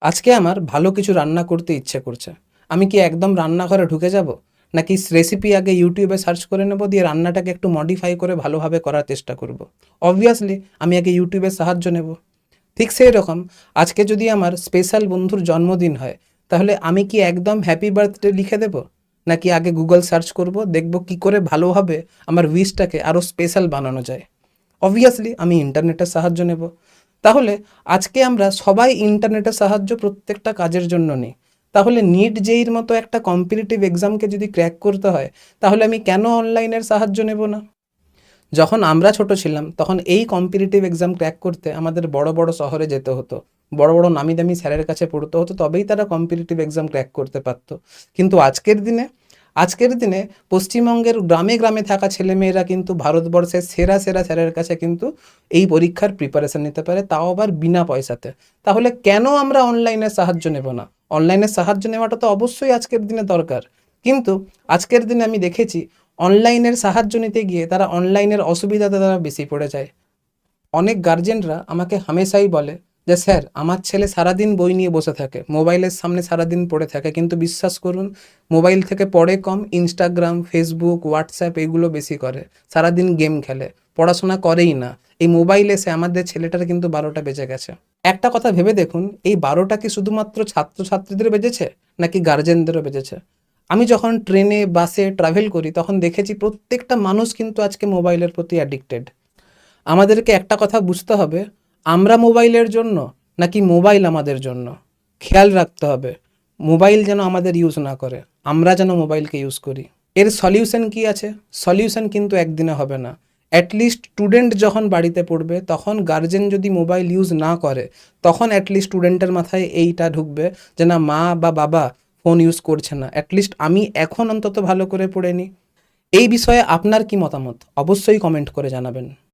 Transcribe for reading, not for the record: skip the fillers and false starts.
আজকে আমার ভালো কিছু রান্না করতে ইচ্ছে করছে। আমি কি একদম রান্নাঘরে ঢুকে যাব? নাকি রেসিপি আগে ইউটিউবে সার্চ করে নেব, দিয়ে রান্নাটাকে একটু মডিফাই করে ভালোভাবে করার চেষ্টা করব? অবভিয়াসলি আমি আগে ইউটিউবের সাহায্য নেব। ঠিক সেই রকম আজকে যদি আমার স্পেশাল বন্ধুর জন্মদিন হয়, তাহলে আমি কি একদম হ্যাপি বার্থডে লিখে দেব? নাকি আগে গুগল সার্চ করব, দেখব কি করে ভালোভাবে আমার উইশটাকে আরও স্পেশাল বানানো যায়? অবভিয়াসলি আমি ইন্টারনেটের সাহায্য নেব। তাহলে আজকে আমরা সবাই ইন্টারনেটের সাহায্য প্রত্যেকটা কাজের জন্য নিই। তাহলে নিট জেইর মতো একটা কম্পিটিটিভ এক্সামকে যদি ক্র্যাক করতে হয়, তাহলে আমি কেন অনলাইনের সাহায্য নেব না? যখন আমরা ছোট ছিলাম তখন এই কম্পিটিটিভ এক্সাম ক্র্যাক করতে আমাদের বড় বড় শহরে যেতে হতো, বড় বড় নামি দামি স্যারের কাছে পড়তে হতো, তবেই তারা কম্পিটিটিভ এক্সাম ক্র্যাক করতে পারতো। কিন্তু আজকের দিনে পশ্চিমবঙ্গের গ্রামে গ্রামে থাকা ছেলেমেয়েরা কিন্তু ভারতবর্ষের সেরা সেরা স্যারের কাছে কিন্তু এই পরীক্ষার প্রিপারেশন নিতে পারে, তাও আবার বিনা পয়সাতে। তাহলে কেন আমরা অনলাইনের সাহায্য নেব না? অনলাইনের সাহায্য নেওয়াটা তো অবশ্যই আজকের দিনে দরকার। কিন্তু আজকের দিনে আমি দেখেছি অনলাইনের সাহায্য নিতে গিয়ে তারা অনলাইনের অসুবিধাতে তারা বেশি পড়ে যায়। অনেক গার্জেনরা আমাকে হামেশাই বলে যে স্যার, আমার ছেলে সারাদিন বই নিয়ে বসে থাকে, মোবাইলের সামনে সারাদিন পড়ে থাকে, কিন্তু বিশ্বাস করুন মোবাইল থেকে পড়ে কম, ইনস্টাগ্রাম, ফেসবুক, হোয়াটসঅ্যাপ এগুলো বেশি করে, সারাদিন গেম খেলে, পড়াশোনা করেই না। এই মোবাইল এসে আমাদের ছেলেটার কিন্তু 12টা বেজে গেছে। একটা কথা ভেবে দেখুন, এই 12টা কি শুধুমাত্র ছাত্রছাত্রীদের বেজেছে নাকি গার্জেনদেরও বেজেছে? আমি যখন ট্রেনে বাসে ট্রাভেল করি তখন দেখেছি প্রত্যেকটা মানুষ কিন্তু আজকে মোবাইলের প্রতি অ্যাডিক্টেড। আমাদেরকে একটা কথা বুঝতে হবে, আমরা মোবাইলের জন্য নাকি মোবাইল আমাদের জন্য। খেয়াল রাখতে হবে মোবাইল যেন আমাদের ইউজ না করে, আমরা যেন মোবাইলকে ইউজ করি। এর সলিউশন কি আছে? সলিউশন কিন্তু একদিনে হবে না। অ্যাটলিস্ট স্টুডেন্ট যখন বাড়িতে পড়বে তখন গার্জেন যদি মোবাইল ইউজ না করে, তখন অ্যাটলিস্ট স্টুডেন্টের মাথায় এইটা ঢুকবে যে না, মা বা বাবা ফোন ইউজ করছে না, অ্যাটলিস্ট আমি এখন অন্তত ভালো করে পড়ে নিই। এই বিষয়ে আপনার কি মতামত অবশ্যই কমেন্ট করে জানাবেন।